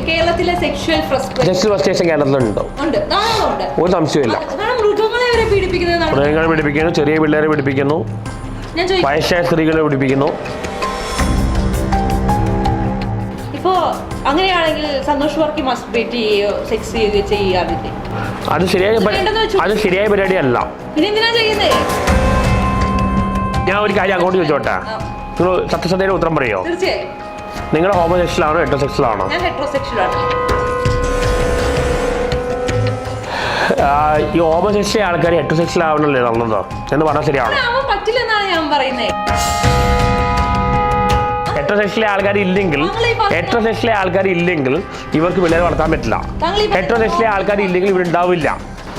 കേരളത്തിലെ sexual frustration കേരളത്തിലുണ്ട്, ഒരു സംശയമില്ല. മൃഗങ്ങളെ പീഡിപ്പിക്കുന്നു, ചെറിയ പിള്ളേരെ പീഡിപ്പിക്കുന്നു, വയസ്സായ സ്ത്രീകളെ പീഡിപ്പിക്കുന്നു. അങ്ങനെയാണെങ്കിൽ സന്തോഷ് വർക്കി മസ്ബേറ്റ് ചെയ്യോ, സെക്സ് ചെയ്യാറില്ലേ? അത് ശരിയായ പരിപാടിയല്ല. ഞാൻ ഒരു കാര്യം അങ്ങോട്ട് ചോദിച്ചോട്ടെ, നിങ്ങൾ സത്യസന്ധയുടെ ഉത്തരം പറയോ? നിങ്ങൾ ഹോമോസെക്ഷൽ ആണോ ഹെറ്ററോസെക്ഷൽ ആണോ? ഈ ഹോമോസെക്ഷൽ ആൾക്കാർ ഹെറ്ററോസെക്ഷൽ ആവണല്ലേ നല്ലത് എന്ന് പറഞ്ഞാൽ ശരിയാണോ? ഹെറ്ററോസെക്ഷലെ ആൾക്കാർ ഇല്ലെങ്കിൽ ഇവർക്ക് പിള്ളേരെ വളർത്താൻ പറ്റില്ല. ഹെറ്ററോസെക്ഷലെ ആൾക്കാർ ഇല്ലെങ്കിൽ ഇവരുണ്ടാവില്ല.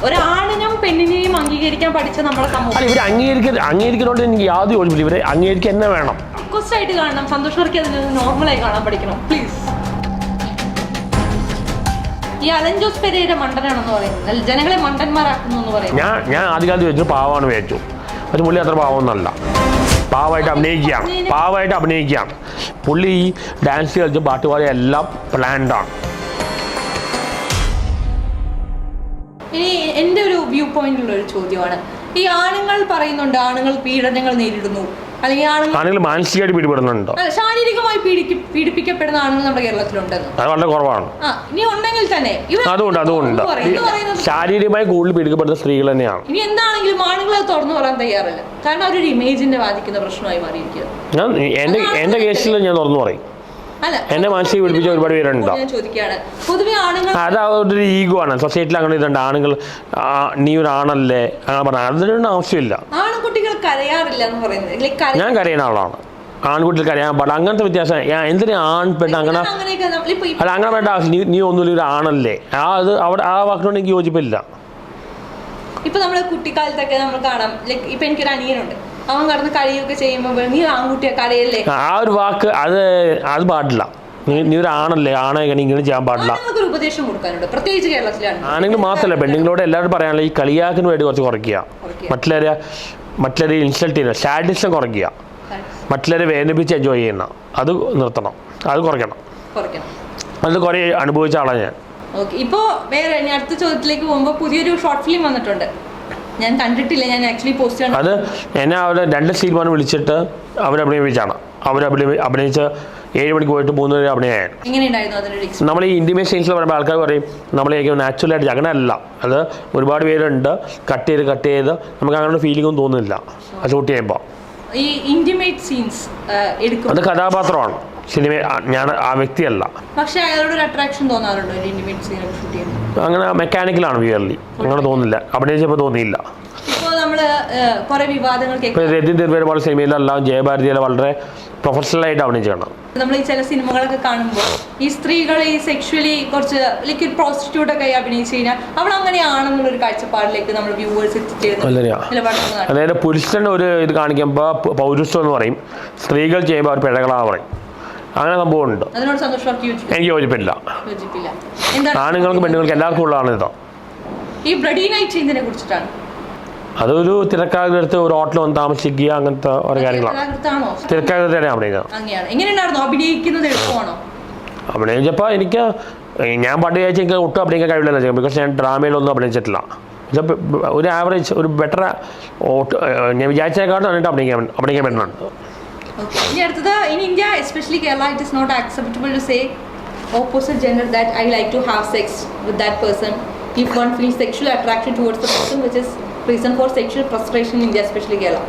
ഒരാണിനും പെണ്ണിനെയും അംഗീകരിക്കാൻ പഠിച്ച നമ്മളെ സമൂഹം ഇവർ അംഗീകരിക്കുന്നതുകൊണ്ട് എനിക്ക് യാതൊരു യോജിപ്പില്ല. ഇവരെ അംഗീകരിക്കുക തന്നെ വേണം. റിക്വസ്റ്റ് ആയിട്ട് കാണണം. സന്തോഷ് വർക്കി അതിന് നോർമലായി കാണാൻ പഠിക്കണം പ്ലീസ്. ഈ അലൻ ജോസ് പെരേര മണ്ടനാണെന്ന് പറയുന്നത്, ജനങ്ങളെ മണ്ടന്മാരാക്കുന്നു എന്ന് പറയുന്നത്. ഞാൻ ആദ്യകാലത്ത് ചോദിച്ചു പാവമാണ് വിചാരിച്ചു, പക്ഷെ പുള്ളി അത്ര പാവമൊന്നല്ല. പാവമായിട്ട് അഭിനയിക്കുകയാണ് പുള്ളി. ഈ ഡാൻസ് കളിച്ച് പാട്ടുപാടി എല്ലാം പ്ലാൻഡാണ്. ഇനി എൻ്റെ ഒരു വ്യൂ പോയിന്റിലുള്ള ഒരു ചോദ്യമാണ്, ഈ ആണുങ്ങൾ പറയുന്നുണ്ട് ആണുങ്ങൾ പീഡനങ്ങൾ നേരിടുന്നു, അല്ലെങ്കിൽ ആണുങ്ങൾ മാനസികമായിട്ട് പീഡിപ്പിക്കുന്നുണ്ടോ? ശാരീരികമായി പീഡിപ്പിക്കപ്പെടുന്ന ആണുങ്ങൾ നമ്മുടെ കേരളത്തിലുണ്ടെന്ന്. അത് വളരെ കുറവാണ്. ഇനി ഉണ്ടെങ്കിൽ തന്നെ അതുകൊണ്ട് ശാരീരികമായി കൂടുതൽ പീഡിക്കപ്പെടുന്ന സ്ത്രീകൾ തന്നെയാണ്. ഇനി എന്താണെങ്കിലും ആണുങ്ങൾ അത് തുറന്നു പറയാൻ തയ്യാറല്ല, കാരണം അവരൊരു ഇമേജിന്റെ ബാധിക്കുന്ന പ്രശ്നമായി മാറിയിരിക്കുക. എന്റെ കേസിൽ ഞാൻ തുറന്നു പറയും. എന്നെ മാനസിക പീഡിപ്പിച്ച ഒരുപാട് പേരുണ്ടോ? അതൊരു ഈഗോ ആണ്. സൊസൈറ്റിയിൽ അങ്ങനെ ഇതുണ്ട്, ആണുങ്ങൾ നീ ഒരു ആണല്ലേ അങ്ങനെ പറഞ്ഞാൽ അതിനൊന്നും ആവശ്യമില്ല. ഞാൻ കരയുന്ന ആളാണ്, ആൺകുട്ടികൾ കരയാൻ പാടില്ല, അങ്ങനത്തെ വ്യത്യാസം. എന്തിനാ ആൺപെട്ട് അങ്ങനെ അങ്ങനെ വേണ്ട ആവശ്യം. നീ ഒന്നുമില്ല ഒരു ആണല്ലേ, അത് അവിടെ ആ വാക്കിനോട് എനിക്ക് യോജിപ്പില്ല. ഇപ്പൊ നമ്മള് കുട്ടിക്കാലത്തൊക്കെ നമ്മൾ കാണാം, ലൈക്ക് ഇപ്പൊ എനിക്കൊരു അനിയനുണ്ട്, അവൻ കടന്ന് കഴിയൊക്കെ ചെയ്യുമ്പോൾ നീ ആൺകുട്ടിയെ കരയല്ലേ, ആ ഒരു വാക്ക് അത് പാടില്ല. നീ ഒരു ആണല്ലേ, ആണെ ഇങ്ങനെ ചെയ്യാൻ പാടില്ല. ഉപദേശം കൊടുക്കാനുണ്ട്, പ്രത്യേകിച്ച് കേരളത്തിലാണ്. ആണെങ്കിൽ മാത്രമല്ല പെണ്ണുങ്ങളോട് എല്ലാവരും പറയാനുള്ള ഈ കളിയാക്കിന് വേണ്ടി കുറച്ച് കുറയ്ക്കുക, മറ്റുള്ളവരെ ഇൻസൾട്ട് ചെയ്യുന്ന സാഡിസം കുറയ്ക്കുക, മറ്റുള്ളവരെ വേദനിപ്പിച്ച് എൻജോയ് ചെയ്യുന്ന അത് നിർത്തണം, അത് കുറയ്ക്കണം. അത് കുറേ അനുഭവിച്ച ആളാണ് ഞാൻ. ഇപ്പോ വേറെ അടുത്ത ചോദ്യത്തിലേക്ക് പോകുമ്പോൾ പുതിയൊരു ഷോർട്ട് ഫിലിം വന്നിട്ടുണ്ട്, ഞാൻ കണ്ടിട്ടില്ല, ഞാൻ ആക്ച്വലി പോസ്റ്റ് ആണ്. അത് എന്നെ അവരെ 2 സീൽമാനം വിളിച്ചിട്ട് അവരഭിനയിച്ചാണ്. അഭിനയിച്ച് 7 മണിക്ക് പോയിട്ട് 3 വരെ അഭിനയമാണ്. നമ്മൾ ഈ ഇന്റിമേറ്റ് സീൻസിൽ പറയുമ്പോൾ ആൾക്കാർ പറയും നമ്മളേക്കും നാച്ചുറലായിട്ട് അങ്ങനെ അല്ല. അത് ഒരുപാട് പേരുണ്ട്, കട്ട് ചെയ്ത് നമുക്ക് അങ്ങനെ ഫീലിംഗൊന്നും തോന്നുന്നില്ല അത് ഷൂട്ട് ചെയ്യുമ്പോൾ. ഈ ഇന്റിമേറ്റ് സീൻസ് അത് കഥാപാത്രമാണ്, സിനിമ ഞാൻ ആ വ്യക്തിയല്ല. പക്ഷേ അയാളോട് ഒരു അട്രാക്ഷൻ തോന്നാറുണ്ടോ ഇന്റിമേറ്റ് സീൻ ഷൂട്ട് ചെയ്യുമ്പോൾ? അങ്ങനെ മെക്കാനിക്കലാണ് വിയർലി, അങ്ങനെ തോന്നില്ല, അഭിനയിച്ചപ്പോൾ തോന്നിയില്ല. ഇപ്പോൾ നമ്മള് കുറെ വിവാദങ്ങൾ രതിൻ തിരുവേരുപാട് സിനിമയിലെല്ലാം ജയഭാരതിയിലെ വളരെ പ്രൊഫഷണലായിട്ട് അഭിനയിച്ചാണ്. നമ്മൾ ഈ ചില സിനിമകളൊക്കെ കാണുമ്പോൾ ഈ സ്ത്രീകളെ ഈ സെക്ഷുവലി കുറച്ച് ലൈക്ക് ഒരു പ്രോസ്റ്റിറ്റ്യൂട്ടൊക്കെ അഭിനയിച്ചു കഴിഞ്ഞാൽ അവൾ അങ്ങനെയാണെന്നുള്ളൊരു കാഴ്ചപ്പാടിലേക്ക് നമ്മൾ വ്യൂവേഴ്സ് എത്തിച്ചേരുന്നു. അതായത് പുരുഷൻ്റെ ഒരു ഇത് കാണിക്കുമ്പോൾ പൗരുഷം എന്ന് പറയും, സ്ത്രീകൾ ചെയ്യുമ്പോൾ അവർ പിഴകളാ പറയും, അങ്ങനെ സംഭവമുണ്ട്. എനിക്ക് യോജിപ്പില്ല. ആണുങ്ങൾക്കും പെണ്ണുങ്ങൾക്കും എല്ലാവർക്കും ഉള്ളതാണ് ഇത്. ഈ ബ്ലഡി നൈറ്റ് ഇതിനെ കുറിച്ചിട്ടാണ്. അതൊരു തിരക്കാകത്ത് ഒരു ഹോട്ടൽ വന്ന് താമസിക്കുക, അങ്ങനത്തെ ഓരോ കാര്യങ്ങളാണ്. തിരക്കാകത്താണ് അഭിനയിച്ചപ്പോൾ എനിക്ക് ഞാൻ പണ്ട് വിചാരിച്ച എനിക്ക് ഒട്ടും അഭിനയിക്കാൻ കഴിയില്ല, ബിക്കോസ് ഞാൻ ഡ്രാമയിലൊന്നും അഭിനയിച്ചിട്ടില്ല. ഒരു ആവറേജ് ഒരു ബെറ്റർ ഞാൻ വിചാരിച്ചേക്കാളും നന്നായിട്ട് അഭിനയിക്കാൻ പറ്റുന്നുണ്ട്. In India, especially Kerala, it is not acceptable to say opposite gender that I like to have sex with that person if one feels sexual attraction towards the person, which is reason for sexual frustration in India, especially Kerala.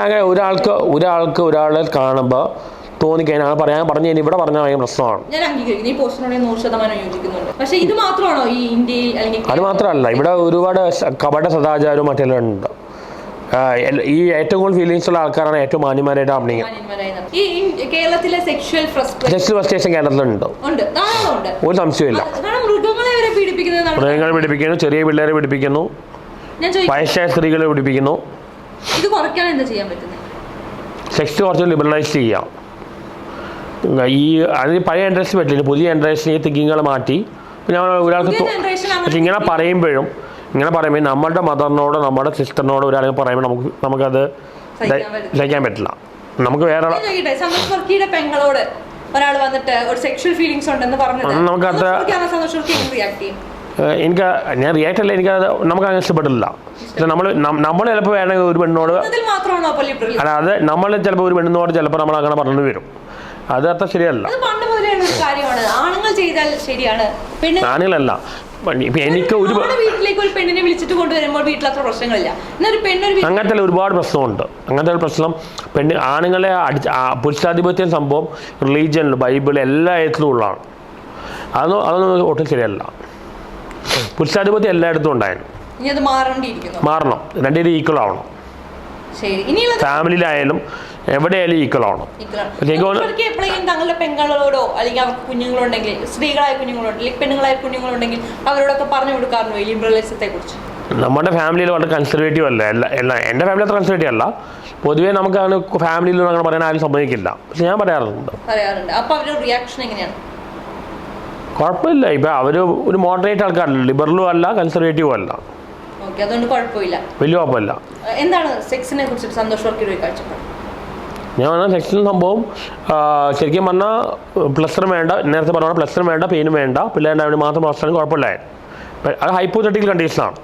അങ്ങനെ ഒരാൾക്ക് ഒരാളെ കാണുമ്പോൾ തോന്നിക്കഴിഞ്ഞാൽ പറഞ്ഞു ഇവിടെ പറഞ്ഞാൽ ഭയങ്കര പ്രശ്നമാണ്. ഞാൻ അംഗീകരിക്കുന്നു, ഈ പോസ്റ്റിനോട് 100% യോജിക്കുന്നുണ്ട്. പക്ഷേ ഇത് മാത്രമാണോ ഈ ഇന്ത്യയിൽ അല്ലെങ്കിൽ? അത് മാത്രമല്ല, ഇവിടെ ഒരുപാട് കപട സദാചാരവും മറ്റെല്ലാം ഉണ്ട്. ഈ ഏറ്റവും കൂടുതൽ ഫീലിംഗ്സ് ഉള്ള ആൾക്കാരാണ് ഏറ്റവും മാന്യന്മാരായിട്ട് അഭിനയിക്കുന്നത്. ഈ കേരളത്തിലെ സെക്ഷൽ ഫ്രസ്ട്രേഷൻ കേരളത്തിലുണ്ട്, ഒരു സംശയമില്ല. മൃഗങ്ങളെ പീഡിപ്പിക്കുന്നു, ചെറിയ പിള്ളേരെ പീഡിപ്പിക്കുന്നു, വയസ്സായ സ്ത്രീകളെ പീഡിപ്പിക്കുന്നു. ഇത് കുറയ്ക്കാൻ എന്താ ചെയ്യാൻ പറ്റുന്നത്? സെക്സ് കുറച്ച് ലിബറലൈസ് ചെയ്യാം. ഈ അതിന് പഴയ ജനറേഷൻ പറ്റില്ല, പുതിയ ജനറേഷൻ ഈ തിങ്കിങ്ങൾ മാറ്റി. ഞാൻ ഒരാൾക്ക് പക്ഷെ ഇങ്ങനെ പറയുമ്പോൾ നമ്മളുടെ മദറിനോട് നമ്മുടെ സിസ്റ്ററിനോട് ഒരാളെ പറയുമ്പോൾ നമുക്കത് സഹിക്കാൻ പറ്റില്ല. നമുക്ക് വേറെ ഒരാൾ വന്നിട്ട് ഒരു സെക്ഷൽ ഫീലിംഗ്സ് ഉണ്ടെന്ന് പറഞ്ഞത് റിയാക്ട് ചെയ്യും? എനിക്ക് ഞാൻ റിയാക്ട് അല്ല, എനിക്ക് നമുക്ക് അങ്ങനെ ഇഷ്ടപ്പെട്ടില്ല. നമ്മൾ ചിലപ്പോൾ വേണമെങ്കിൽ ഒരു പെണ്ണോട് അല്ല, അത് നമ്മൾ ചിലപ്പോൾ ഒരു പെണ്ണിനോട് ചിലപ്പോൾ നമ്മൾ അങ്ങനെ പറഞ്ഞു വരും. അത് അത്ര ശരിയല്ല. ആണുങ്ങളല്ല. ഇപ്പൊ എനിക്ക് അങ്ങനത്തെ ഒരുപാട് പ്രശ്നമുണ്ട്. അങ്ങനത്തെ ഒരു പ്രശ്നം ആണുങ്ങളെ പുരുഷാധിപത്യം സംഭവം റിലീജിയനിൽ ബൈബിൾ എല്ലാ എഴുത്തിലും ഉള്ളതാണ്. അതൊന്നും ഒട്ടും ശരിയല്ല. പുരുഷാധിപത്യം എല്ലായിടത്തും ഉണ്ടായിരുന്നു. മാറണം. രണ്ടുപേരും ഈക്വൽ ആവണം. ഫാമിലിയിലായാലും എവിടെയായാലും ഈക്വൽ ആവണം. തങ്ങളുടെ പെങ്ങളോടോ അല്ലെങ്കിൽ അവർക്ക് കുഞ്ഞുങ്ങളുണ്ടെങ്കിൽ, സ്ത്രീകളായ കുഞ്ഞുങ്ങളുണ്ടെങ്കിൽ പെണ്ണുങ്ങളായ കുഞ്ഞുങ്ങളുണ്ടെങ്കിൽ അവരോടൊക്കെ പറഞ്ഞു കൊടുക്കാറുണ്ടോ ഈ ലിബറലിസത്തെ കുറിച്ച്? നമ്മുടെ ഫാമിലിയിൽ വളരെ കൺസർവേറ്റീവ് അല്ല. എൻ്റെ ഫാമിലി അത്ര കൺസർവേറ്റീവ് അല്ല. പൊതുവേ നമുക്ക് അങ്ങനെ ഫാമിലിയിൽ അങ്ങനെ പറയാൻ ആരും സമ്മതിക്കില്ല. പക്ഷെ ഞാൻ പറയാറുണ്ട്. അപ്പൊ അവരുടെ റിയാക്ഷൻ എങ്ങനെയാണ്? കുഴപ്പമില്ല. ഇപ്പം അവർ ഒരു മോഡറേറ്റ് ആൾക്കാരല്ല, ലിബറലും അല്ല കൺസർവേറ്റീവും അല്ല. അതുകൊണ്ട് കുഴപ്പമില്ല, വലിയ കുഴപ്പമില്ല. എന്താണ് സെക്സിനെ കുറിച്ച് സന്തോഷ് വർക്കിയുടെ കാഴ്ചപ്പാട്? ഞാൻ പറഞ്ഞ സെക്ഷൻ സംഭവം ശരിക്കും പറഞ്ഞാൽ പ്ലസ്റ്ററും വേണ്ട, നേരത്തെ പറഞ്ഞ പ്ലസ്റ്ററും വേണ്ട, പെയിനും വേണ്ട, പിള്ളേരുടെ വേണ്ടി മാത്രം പ്ലസ്റ്ററും കുഴപ്പമില്ലായിരുന്നു. അത് ഹൈപ്പോത്തറ്റിക്കൽ കണ്ടീഷനാണ്.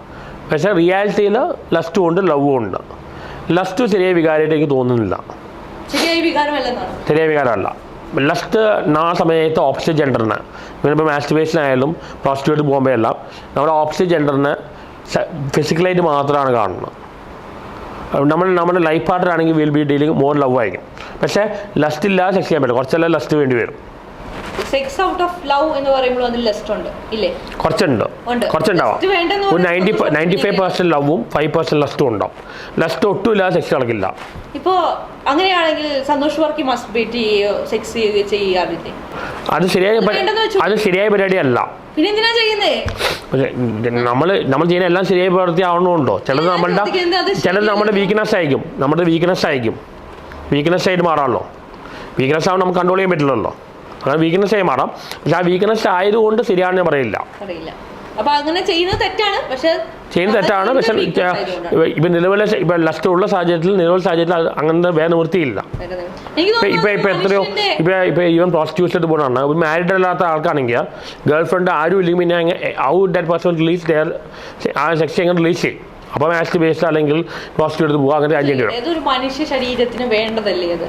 പക്ഷേ റിയാലിറ്റിയിൽ ലസ്റ്റും ഉണ്ട്, ലവും ഉണ്ട്. ലസ്റ്റ് ശരിയായ വികാരമായിട്ട് എനിക്ക് തോന്നുന്നില്ല. ശരിയായ വികാരമല്ല. ലസ്റ്റ് ആ സമയത്ത് ഓപ്പോസിറ്റ് ജെൻഡറിന്, ഇവനിപ്പോൾ മാസ്റ്റുബേഷൻ ആയാലും പ്രോസ്റ്റിറ്റ്യൂട്ട് പോകുമ്പോൾ എല്ലാം നമ്മുടെ ഓപ്പോസിറ്റ് ജെൻഡറിന് ഫിസിക്കലായിട്ട് മാത്രമാണ് കാണുന്നത്. നമ്മുടെ ലൈഫ് പാർട്ണർ ആണെങ്കിൽ will be dealing more love ആയിരിക്കും. പക്ഷേ ലസ്റ്റ് ഇല്ലാതെ സെക്സ് ചെയ്യാൻ പറ്റില്ല. കുറച്ചെല്ലാം ലസ്റ്റ് വേണ്ടി വരും. സെക്സ് ഔട്ട് ഓഫ് ലവ് എന്ന് പറയുമ്പോൾ അതിൽ ലസ്റ്റ് ഉണ്ട് ഇല്ലേ? കുറച്ചുണ്ടാവാം. ഒരു 95% ലവും 5% ലസ്റ്റും ഉണ്ടാവും. ലസ്റ്റ് ഒട്ടും ഇല്ലാതെ സെക്സ് കളിക്കില്ല. ഇപ്പോൾ അങ്ങനെയാണെങ്കിൽ സന്തോഷ് വർക്കി മസ്റ്റുബേറ്റ് ചെയ്യുകയോ സെക്സ് ചെയ്യാറില്ലേ? അത് ശരിയായ പരിപാടിയല്ല. പിന്നെ എന്തിനാ ചെയ്യുന്നേ? നമ്മൾ ചെയ്യുന്ന എല്ലാം ശരിയായ പ്രവൃത്തി ആവണമുണ്ടോ? ചിലത് നമ്മുടെ വീക്ക്നെസ് ആയിരിക്കും. വീക്ക്നെസ് ആയിട്ട് മാറാമല്ലോ. വീക്ക്നെസ് ആവുമ്പോൾ നമുക്ക് കൺട്രോൾ ചെയ്യാൻ പറ്റില്ലല്ലോ. അങ്ങനെ വീക്ക്നെസ് ആയി മാറാം. പക്ഷെ ആ വീക്ക്നെസ് ആയതുകൊണ്ട് ശരിയാണെന്ന് ഞാൻ പറയില്ല. ചെയ്യുന്നത് തെറ്റാണ്. പക്ഷെ ഇപ്പം നിലവിലെ ലസ്റ്റ് ഉള്ള സാഹചര്യത്തിൽ അങ്ങനത്തെ വേറെ നിവൃത്തിയില്ല. ഇപ്പൊ ഈവൻ പ്രോസ്റ്റിറ്റ്യൂഷനിൽ പോകണമെന്ന് ഒരു മാരീഡ് അല്ലാത്ത ആൾക്കാണെങ്കിൽ ഗേൾ ഫ്രണ്ട് ആരും ഇല്ലെങ്കിൽ പിന്നെ ഹൗ ദാറ്റ് പേഴ്സൺ റിലീസ് ആ സെക്സ് എങ്ങനെ റിലീസ് ചെയ്യും? അപ്പോൾ മാസ്റ്റ് ബേസ്ഡ് അല്ലെങ്കിൽ പ്രോസ്റ്റിറ്റ്യൂട്ട് പോകുക, അങ്ങനെ ചെയ്യേണ്ടി വരും. ഏതൊരു മനുഷ്യ ശരീരത്തിന് വേണ്ടതല്ലേ അത്?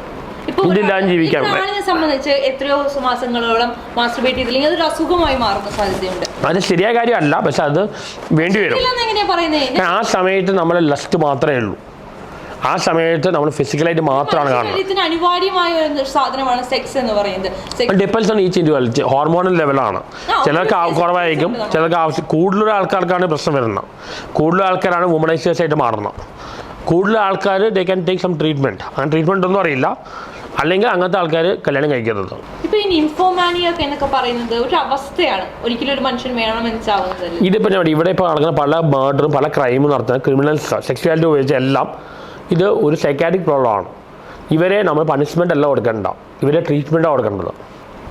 ജീവിക്കാൻ സംബന്ധിച്ച് എത്രയോ മാസങ്ങളോളം മാസ്റ്റുർബേറ്റ് ചെയ്തില്ലെങ്കിൽ അതൊരു അസുഖമായി മാറുന്ന സാധ്യതയുണ്ട്. അത് ശരിയായ കാര്യമല്ല. പക്ഷെ അത് വേണ്ടി വരും. ആ സമയത്ത് നമ്മുടെ ലസ്റ്റ് മാത്രമേ ഉള്ളൂ. ആ സമയത്ത് നമ്മൾ ഫിസിക്കലായിട്ട് മാത്രമാണ് കാണുന്നത്. അനിവാര്യമായ ഒരു സാധനമാണ് സെക്സ് എന്ന് പറയുന്നത്. Depends on each individual. Hormonal ലെവലാണ്. ചിലർക്ക് കുറവായിരിക്കും, ചിലർക്ക് കൂടുതൽ ആൾക്കാർക്കാണ് പ്രശ്നം വരുന്നത്. കൂടുതൽ ആൾക്കാരാണ് വുമണൈസേഴ്സ് ആയിട്ട് മാറുന്നത്. കൂടുതൽ ആൾക്കാർ they can take some treatment. അങ്ങനെ ട്രീറ്റ്മെൻറ്റ് ഒന്നും അറിയില്ല. അല്ലെങ്കിൽ അങ്ങനത്തെ ആൾക്കാർ കല്യാണം കഴിക്കുന്നത്. ഇപ്പൊ ഈ നിംഫോമാനിയ എന്നൊക്കെ പറയുന്നത് ഒരു അവസ്ഥയാണ്, ഒരിക്കലും ഒരു മനുഷ്യൻ വേണമെന്ന് ചാവുന്നത്. ഇതിപ്പോൾ ഇവിടെ ഇപ്പോൾ നടക്കുന്ന പല മർഡറും പല ക്രൈമും നടത്തുന്ന ക്രിമിനൽസ് സെക്സ്വാലിറ്റി ഉപയോഗിച്ച എല്ലാം ഇത് ഒരു സൈക്കാട്രിക് പ്രോബ്ലമാണ്. ഇവരെ നമ്മൾ പണിഷ്മെൻ്റ് അല്ല കൊടുക്കേണ്ട, ഇവരെ ട്രീറ്റ്മെൻറ്റാണ് കൊടുക്കേണ്ടത്.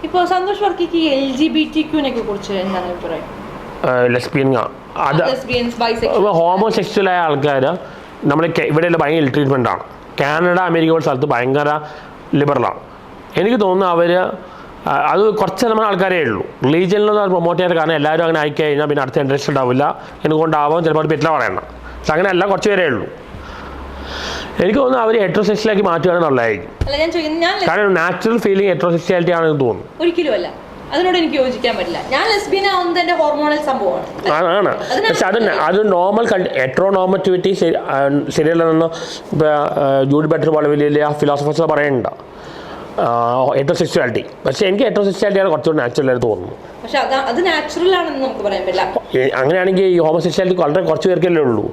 ഇപ്പോൾ സന്തോഷ് വർക്കിക്ക് LGBTQ കുറിച്ച് എന്താണ് അഭിപ്രായം? ലെസ്ബിയൻ, അത് ഹോമോസെക്സ്വലായ ആൾക്കാർ നമ്മൾ ഇവിടെയുള്ള ഭയങ്കര ട്രീറ്റ്മെൻറ്റാണ്. കാനഡ, അമേരിക്ക പോലുള്ള സ്ഥലത്ത് ഭയങ്കര ലിബറലാണ്. എനിക്ക് തോന്നുന്നു അത് കുറച്ച് ശതമാനം ആൾക്കാരേ ഉള്ളൂ. റിലീജിയനിലൊന്നും അത് പ്രൊമോട്ട് ചെയ്യാൻ. കാരണം എല്ലാവരും അങ്ങനെ ആയിക്കഴിഞ്ഞാൽ പിന്നെ അടുത്ത ജനറേഷൻ ഉണ്ടാവില്ല. എന്തുകൊണ്ടാവാം ചിലപ്പോൾ പറ്റില്ല പറയണം. പക്ഷെ അങ്ങനെയല്ല, കുറച്ച് പേരേ ഉള്ളൂ. എനിക്ക് തോന്നുന്നു അവർ ഹെറ്ററോസെക്സ്വലാക്കി മാറ്റുകയാണ് നല്ലതായിരിക്കും. കാരണം നാച്ചുറൽ ഫീലിംഗ് ഹെറ്ററോസെക്സ്വാലിറ്റി ആണെന്ന് തോന്നുന്നു. ഒരിക്കലുമല്ല, അതിനോട് എനിക്ക് യോജിക്കാൻ പറ്റില്ല. ഞാൻ ലെസ്ബിയൻ ആവുന്നതിന്റെ ഹോർമോണൽ സംഭവമാണ്. പക്ഷെ അത് നോർമൽ ഹെറ്ററോനോർമറ്റിവിറ്റി ശരിയല്ലെന്ന് ജൂഡ് ബട്ടർ പോലെ വലിയ ഫിലോസഫേഴ്സ് പറയുന്നുണ്ട് ഹെറ്ററോസെക്സ്വാലിറ്റി. പക്ഷെ എനിക്ക് ഹെറ്ററോസെക്സ്വാലിറ്റിയാണ് കുറച്ചുകൂടി നാച്ചുറൽ ആയിട്ട് തോന്നുന്നു. പക്ഷെ അത് നാച്ചുറൽ ആണെന്ന് നമുക്ക് പറയാൻ പറ്റില്ല. അങ്ങനെയാണെങ്കിൽ ഈ ഹോമോസെക്സ്വാലിറ്റി വളരെ കുറച്ച് പേർക്കല്ലേ ഉള്ളൂ,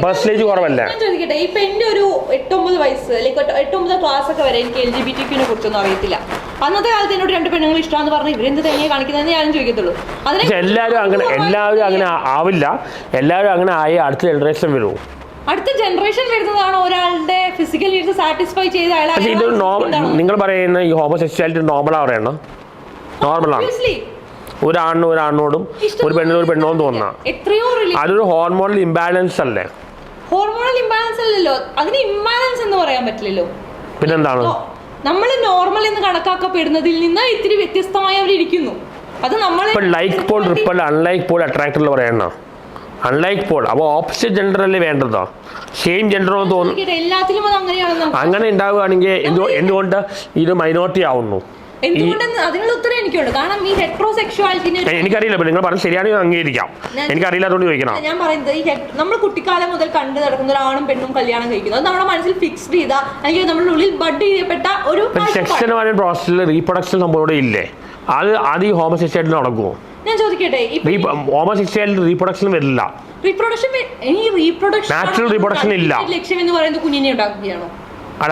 പെർസെന്റേജ് കുറവല്ലേ? ചോദിക്കട്ടെ, ഇപ്പൊ എന്റെ ഒരു 8-9 വയസ്സ് അല്ലെങ്കിൽ 8-9 ക്ലാസ് ഒക്കെ വരെ എനിക്ക് LGBTQ കുറിച്ചൊന്നും അറിയത്തില്ല. അന്നത്തെ കാലത്ത് എന്നോട് 2 പെണ്ണുങ്ങൾ ഇഷ്ടമാണെന്ന് പറഞ്ഞാൽ ഇവരെന്ത് തന്നെയാണ് കാണിക്കുന്നതെന്ന് ഞാനും ചോദിക്കത്തുള്ളൂ. എല്ലാവരും അങ്ങനെ ആവില്ല. എല്ലാവരും അങ്ങനെ ആയി അടുത്ത ജനറേഷൻ വരുമോ? അടുത്ത ജനറേഷൻ വരുന്നതാണ് ഒരാളുടെ ഫിസിക്കൽ നീഡ്സ് സാറ്റിസ്ഫൈ ചെയ്ത അയാളെ. നിങ്ങൾ പറയുന്ന ഈ ഹോമോസെക്സ്വാലിറ്റി നോർമലാ പറയണം? നോർമലാണ്. ഒരാണിനോടും ഒരു പെണ്ണോടും തോന്നുന്ന അതൊരു ഹോർമോണൽ ഇംബാലൻസ് അല്ലേ? ഹോർമോണൽ ഇംബാലൻസ് അല്ലല്ലോ, അതിന് ഇംബാലൻസ് എന്ന് പറയാൻ പറ്റില്ലല്ലോ. പിന്നെന്താണ്? നമ്മൾ നോർമൽ എന്ന് കണക്കാക്കപ്പെടുന്നതിൽ നിന്ന് ഇത്തിരി വ്യത്യസ്തമായി അവരിയ്ക്കുന്നു. അത് നമ്മൾ like pole repel unlike pole attract പറയണ അൺലൈക്ക് പോൾ അപ്പോൾ ഓപ്പോസിറ്റ് ജെൻഡർ അല്ലേ വേണ്ടതോ? സെയിം ജെൻഡർ എന്ന് തോന്നുന്നു. എല്ലാത്തിലും അത് അങ്ങനെയാണെന്ന് അങ്ങനെ ഉണ്ടാവുകയാണെങ്കിൽ എന്തുകൊണ്ട് ഇത് മൈനോറിറ്റി ആവുന്നു? അതിനുള്ള ഉത്തരം എനിക്കുണ്ട്. കാരണം ഈ ഹെട്രോസെക്ഷുവാലിറ്റിനെ എനിക്കറിയില്ല, നിങ്ങൾ പറഞ്ഞ ശരിയാണെങ്കിൽ അംഗീകരിക്കാം. എനിക്കറിയില്ലാത്തതുകൊണ്ട് ചോദിക്കണം. ഞാൻ പറയുന്നത് ഈ നമ്മൾ കുട്ടിക്കാലം മുതൽ കണ്ടു നടക്കുന്ന ഒരാണും പെണ്ണും കല്യാണം കഴിക്കുന്നു, അത് നമ്മുടെ മനസ്സിൽ ഫിക്സ്ഡ് ചെയ്ത അല്ലെങ്കിൽ നമ്മുടെ ഉള്ളിൽ ബഡ് ചെയ്യപ്പെട്ട ഒരു സെക്ഷൻ പ്രോസസ്സിൽ റീപ്രൊഡക്ഷൻ സംഭവം ഇല്ലേ? അത് ഈ ഹോമോസെക്ഷ്വാലിറ്റി നടക്കുമോ? ഞാൻ ചോദിക്കട്ടെ, ഹോമോസെക്ഷ്വാലിറ്റി റീപ്രൊഡക്ഷൻ വരില്ല. നാച്ചുറൽ റീപ്രൊഡക്ഷൻ ഇല്ല. ലക്ഷ്യം എന്ന് പറയുന്നത് കുഞ്ഞിനെ ഉണ്ടാക്കുകയാണോ?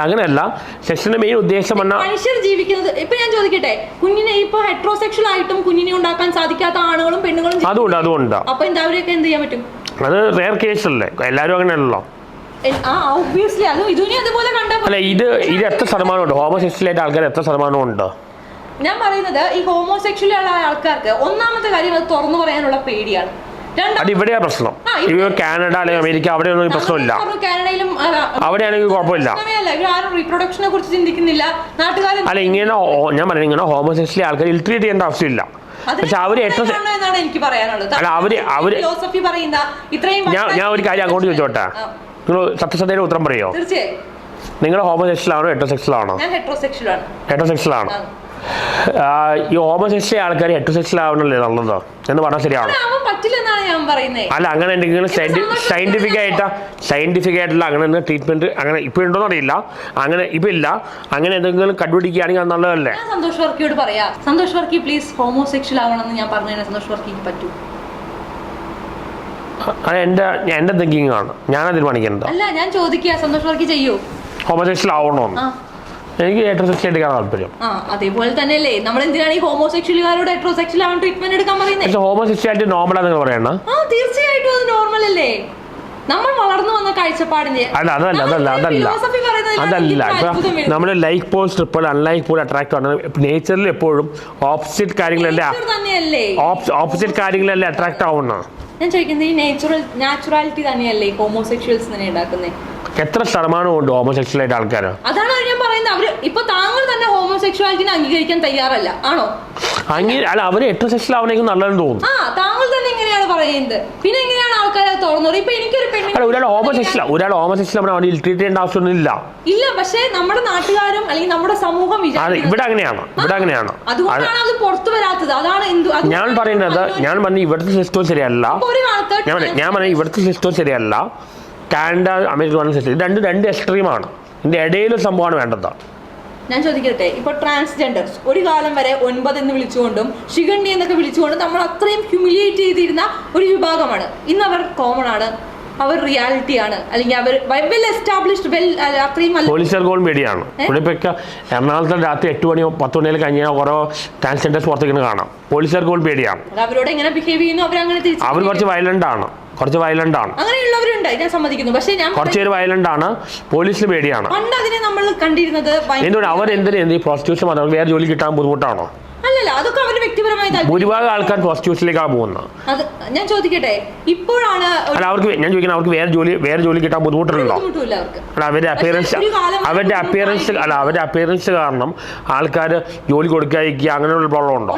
അങ്ങനെയല്ല. സെക്ഷന്റെ മെയിൻ ഉദ്ദേശം മനുഷ്യർ ജീവിക്കുന്നത്. ഇപ്പൊ ഞാൻ ചോദിക്കട്ടെ, കുഞ്ഞിനെ ഇപ്പൊ ഹെട്രോസെക്ഷൽ ആയിട്ടും കുഞ്ഞിനെ ഉണ്ടാക്കാൻ സാധിക്കാത്ത ആണുങ്ങളും പെണ്ണുങ്ങളും അതുകൊണ്ട് അപ്പൊ എന്താ അവരെയൊക്കെ എന്ത് ചെയ്യാൻ പറ്റും? അത് റെയർ കേസ് അല്ലേ, എല്ലാവരും അങ്ങനെയല്ലോ. ഒബ്വിയസ്ലി അതും ഇതിനെ അതുപോലെ കണ്ടാൽ അല്ല. ഇത് എത്ര ശതമാനം ഉണ്ട്? ഹോമോസെക്ഷൽ ആയിട്ട് ആൾക്കാർ എത്ര ശതമാനം ഉണ്ട്? ഞാൻ പറയുന്നത് ഈ ഹോമോസെക്ഷൽ ആയ ആൾക്കാർക്ക് ഒന്നാമത്തെ കാര്യം അത് തുറന്നു പറയാനുള്ള പേടിയാണ്. അത് ഇവിടെയാ പ്രശ്നം. കാനഡ അല്ലെങ്കിൽ അമേരിക്ക അവിടെയൊന്നും പ്രശ്നമില്ല. കാനഡയിലും അവിടെയാണെങ്കിൽ കുഴപ്പമില്ല. ഇവരാരും റീപ്രൊഡക്ഷനെ കുറിച്ച് ചിന്തിക്കുന്നില്ല. നാട്ടുകാരൻ അല്ല ഇങ്ങനെ ഞാൻ പറയുന്നത് ഇങ്ങനെ ഹോമോസെക്ഷൽ ആൾക്കാർ ഇൽട്രീറ്റ് ചെയ്യേണ്ട ആവശ്യമില്ല. പക്ഷെ അവര് എന്നാണ് എനിക്ക് പറയാനുള്ളത്. ഫിലോസഫി പറയുന്ന ഇത്രയും ഞാൻ ഒരു കാര്യം അങ്ങോട്ട് ചോദിച്ചോട്ടെ, നിങ്ങൾ സത്യസന്ധയുടെ ഉത്തരം പറയോ? തീർച്ചയായും. നിങ്ങൾ ഹോമോസെക്ഷൽ ആണോ ഹെറ്ററോസെക്ഷൽ ആണോ? ഞാൻ ഹെറ്ററോസെക്ഷൽ ആണ്. ഹെറ്ററോസെക്ഷൽ ആണ്. ഈ ഹോമോസെക്ഷൽ ആൾക്കാർ ഹെറ്ററോസെക്ഷൽ ആവണല്ലേ നല്ലത് എന്ന് പറഞ്ഞാൽ ശരിയാണോ? അല്ല, അങ്ങനെ എന്തെങ്കിലും സയന്റിഫിക് ആയിട്ടുള്ള അങ്ങനെ ട്രീറ്റ്മെന്റ് അങ്ങനെ ഇപ്പൊ ഉണ്ടോന്ന് അറിയില്ല. അങ്ങനെ ഇപ്പൊ ഇല്ല. അങ്ങനെ എന്തെങ്കിലും കണ്ടുപിടിക്കുകയാണെങ്കിൽ അത് നല്ലതല്ലേ? സന്തോഷ് വർക്കിയോട് പറയാ, സന്തോഷ് വർക്കി പ്ലീസ് ഹോമോസെക്ഷൽ ആവണമെന്ന് ഞാൻ പറഞ്ഞു. സന്തോഷ് വർക്കിക്ക് പറ്റൂ? എന്റെ തിങ്കിങ് ആണ്, ഞാൻ തീരുമാനിക്കുന്നത്. അല്ല, ഞാൻ ചോദിക്കുക, സന്തോഷ് വർക്കി ചെയ്യൂ ഹോമോസെക്ഷൽ ആവണോന്ന്? എനിക്ക് ഹെറ്ററോസെക്ഷൽ എടുക്കാൻ താല്പര്യം. അതേപോലെ തന്നെയല്ലേ നമ്മൾ എന്തിനാണ് ഈ ഹോമോസെക്ഷലുകാരോട് ഹെറ്ററോസെക്ഷൽ ആവാൻ ട്രീറ്റ്മെന്റ് എടുക്കാൻ പറയുന്നത്? ഹോമോസെക്ഷാലിറ്റി നോർമലാ നിങ്ങൾ പറയണ? തീർച്ചയായിട്ടും അത് നോർമൽ അല്ലേ? നമ്മൾ വളർന്നു വന്ന കാഴ്ചപ്പാടിന്റെ അതല്ല. ഇപ്പൊ നമ്മള് like pole triple unlike pole attract ആണ്. നേച്ചറിൽ എപ്പോഴും ഓപ്പോസിറ്റ് കാര്യങ്ങളല്ലേ അട്രാക്ട് ആവുന്ന. ഞാൻ ചോദിക്കുന്നത് ഈ നാച്ചുറാലിറ്റി തന്നെയല്ലേ ഹോമോസെക്ഷൽസ് തന്നെ ഉണ്ടാക്കുന്നത്? എത്ര ശതമാനം ഉണ്ട് ഹോമോസെക്ഷൽ ആയിട്ട് ആൾക്കാർ? അതാണ് ഞാൻ പറയുന്നത്. അവര് ഇപ്പൊ താങ്കൾ തന്നെ ഹോമോസെക്ഷുവാലിറ്റിനെ അംഗീകരിക്കാൻ തയ്യാറല്ല ആണോ? അല്ല, അവര് ഹെറ്ററോസെക്ഷൽ ആവണമെങ്കിൽ നല്ലതെന്ന് തോന്നുന്നു. താങ്കൾ തന്നെ എങ്ങനെയാണ് പറയുന്നത്? പിന്നെ എങ്ങനെയാണ് ആൾക്കാരെ തുറന്നത്? ഇപ്പൊ എനിക്കൊരു പെണ്ണ് ഒരാൾ ഹോമോസെക്ഷൽ അവനെ ട്രീറ്റ് ചെയ്യേണ്ട ആവശ്യമൊന്നുമില്ല. ഇല്ല, പക്ഷേ നമ്മുടെ നാട്ടുകാരും അല്ലെങ്കിൽ നമ്മുടെ സമൂഹം ഇവിടെ അങ്ങനെയാണ്. അതുകൊണ്ടാണ് അത് പുറത്തു വരാത്തത്. അതാണ് ഞാൻ പറഞ്ഞ ഇവിടുത്തെ സിസ്റ്റം ശരിയല്ല. ഞാൻ പറഞ്ഞ ഇവിടുത്തെ സിസ്റ്റം ശരിയല്ല. കാനഡ അമേരിക്ക സിസ്റ്റം രണ്ട് എക്സ്ട്രീമാണ്. ഇതിന്റെ ഇടയിൽ സംഭവമാണ് വേണ്ടത്. ഞാൻ ചോദിക്കട്ടെ, ഇപ്പൊ ട്രാൻസ്ജെൻഡേഴ്സ് ഒരു കാലം വരെ 9 എന്ന് വിളിച്ചുകൊണ്ടും ഷിഗണ്ണി എന്നൊക്കെ വിളിച്ചുകൊണ്ടും നമ്മൾ അത്രയും ഹ്യൂമിലിയേറ്റ് ചെയ്തിരുന്ന ഒരു വിഭാഗമാണ്. ഇന്ന് അവർ കോമൺ ആണ്, അവർ റിയാലിറ്റി ആണ്, അല്ലെങ്കിൽ അവർ വെൽ എസ്റ്റാബ്ലിഷ്ഡ് അത്രയും പോലീസുകാർ ഗോൾ പേടിയാണ്. എറണാകുളത്ത് രാത്രി 8 മണി 10 മണിയിൽ കഴിഞ്ഞാൽ ഓരോ ട്രാൻസ്ജെൻഡേഴ്സ് പുറത്തേക്ക് കാണാം. പോലീസുകാർ ഗോൾ പേടിയാണ്. അവരോട് എങ്ങനെ ബിഹേവ് ചെയ്യുന്നു? അവർ കുറച്ച് വയലന്റ് ആണ്. അങ്ങനെയുള്ളവരുണ്ട്, ഞാൻ സമ്മതിക്കുന്നു. പക്ഷേ ഞാൻ കുറച്ചുപേര് വയലന്റ് ആണ്, പോലീസിന് പേടിയാണ്. പണ്ട് അതിനെ നമ്മൾ കണ്ടിരുന്നത് അവരെന്തിനാ പ്രോസ്റ്റിറ്റ്യൂഷൻ വേറെ ജോലി കിട്ടാൻ ബുദ്ധിമുട്ടാണോ? അല്ലല്ല, അതൊക്കെ അവരുടെ വ്യക്തിപരമായ ഭൂരിഭാഗം ആൾക്കാർ പ്രോസ്റ്റിറ്റ്യൂഷനിലേക്കാണ് പോകുന്നത്. ഞാൻ ചോദിക്കട്ടെ, ഇപ്പോഴാണ് അവർക്ക് വേറെ ജോലി കിട്ടാൻ ബുദ്ധിമുട്ടുണ്ടോ? അവരുടെ അപ്പിയറൻസ് കാരണം ആൾക്കാർ ജോലി കൊടുക്കാതിരിക്കുക അങ്ങനെയുള്ള പ്രോബ്ലം ഉണ്ടോ?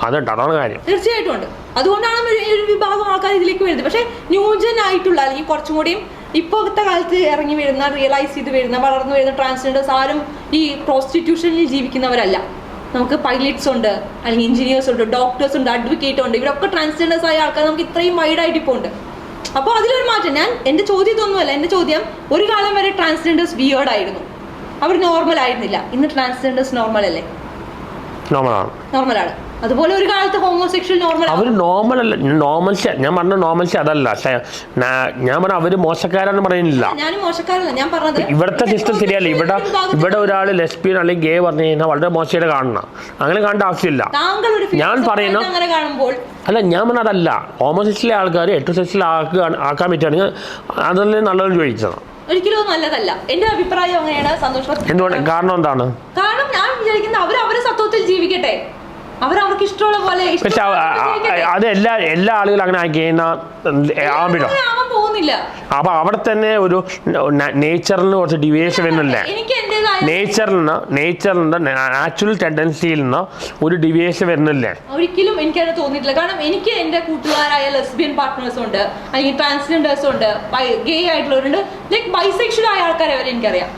അതാണ് കാര്യം. തീർച്ചയായിട്ടും ഉണ്ട്. അതുകൊണ്ടാണ് ഒരു വിഭാഗം ആൾക്കാർ ഇതിലേക്ക് വരുന്നത്. പക്ഷേ ന്യൂജൻ ആയിട്ടുള്ള അല്ലെങ്കിൽ കുറച്ചും കൂടിയും ഇപ്പോഴത്തെ കാലത്ത് ഇറങ്ങി വരുന്ന റിയലൈസ് ചെയ്ത് വരുന്ന വളർന്നു വരുന്ന ട്രാൻസ്ജെൻഡേഴ്സ് ആരും ഈ പ്രോസ്റ്റിറ്റ്യൂഷനിൽ ജീവിക്കുന്നവരല്ല. നമുക്ക് പൈലറ്റ്സ് ഉണ്ട്, അല്ലെങ്കിൽ എഞ്ചിനീയേഴ്സ് ഉണ്ട്, ഡോക്ടേഴ്സ് ഉണ്ട്, അഡ്വക്കേറ്റ് ഉണ്ട്. ഇവരൊക്കെ ട്രാൻസ്ജെൻഡേഴ്സ് ആയ ആൾക്കാർ നമുക്ക് ഇത്രയും വൈഡായിട്ട് ഇപ്പോൾ ഉണ്ട്. അപ്പോൾ അതിലൊരു മാറ്റം. എൻ്റെ ചോദ്യം ഇതൊന്നുമല്ല. എൻ്റെ ചോദ്യം, ഒരു കാലം വരെ ട്രാൻസ്ജെൻഡേഴ്സ് വിയേർഡ് ആയിരുന്നു, അവർ നോർമൽ ആയിരുന്നില്ല. ഇന്ന് ട്രാൻസ്ജെൻഡേഴ്സ് നോർമൽ അല്ലേ? നോർമലാണ്. അതുപോലെ ഒരു കാലത്ത് ഹോമോസെക്ഷൽ ഞാൻ പറഞ്ഞ നോർമൽസി അതല്ല. ഞാൻ പറഞ്ഞ അവര് മോശക്കാരാണെന്ന് പറയുന്നില്ല. ഞാൻ പറഞ്ഞത് ഇവിടുത്തെ സിസ്റ്റം ശരിയല്ല. ഇവിടെ ഒരാൾ ലെസ്ബിയൻ അല്ലെങ്കിൽ ഗേ പറഞ്ഞു കഴിഞ്ഞാൽ വളരെ മോശമായിട്ട് കാണണം. അങ്ങനെ കാണേണ്ട ആവശ്യമില്ല. ഞാൻ പറയുന്ന ഞാൻ പറഞ്ഞ അതല്ല. ഹോമോസെക്ഷൽ ആൾക്കാർ ഹെറ്ററോസെക്ഷൽ ആക്കാൻ പറ്റുകയാണെങ്കിൽ അതല്ലേ നല്ലതെന്ന് ചോദിച്ചത്. ഒരിക്കലും നല്ലതല്ല. എന്റെ അഭിപ്രായം അങ്ങനെയാണ്. സന്തോഷം. എന്തുകൊണ്ട്? കാരണം എന്താണ്? കാരണം ഞാൻ വിചാരിക്കുന്നത് അവരവരുടെ സത്വത്തിൽ ജീവിക്കട്ടെ, അവർക്ക് ഇഷ്ടമുള്ള പോലെ. പക്ഷെ അത് എല്ലാ ആളുകളും അങ്ങനെ ആവാൻ പോകുന്നില്ല. തോന്നുന്നില്ല. അപ്പൊ അവിടെ തന്നെ ഒരു നേച്ചറിന് കുറച്ച് ഡിവിയേഷൻ വരുന്നില്ലേ? നേച്ചറിന്റെ നാച്ചുറൽ ടെൻഡൻസിയിൽ നിന്ന് ഒരു ഡിവിയേഷൻ വരുന്നില്ലേ? ഒരിക്കലും എനിക്കത് തോന്നിയിട്ടില്ല. കാരണം എനിക്ക് എന്റെ കൂട്ടുകാരായ ലെസ്ബിയൻ പാർട്ട്നേഴ്സും ഉണ്ട്, അല്ലെങ്കിൽ ട്രാൻസ്ജെൻഡേഴ്സും ഉണ്ട്, ഗേ ആയിട്ടുള്ളവരുണ്ട്, ലൈക്ക് ബൈസെക്ഷൽ ആയ ആൾക്കാരെ വരെ എനിക്കറിയാം.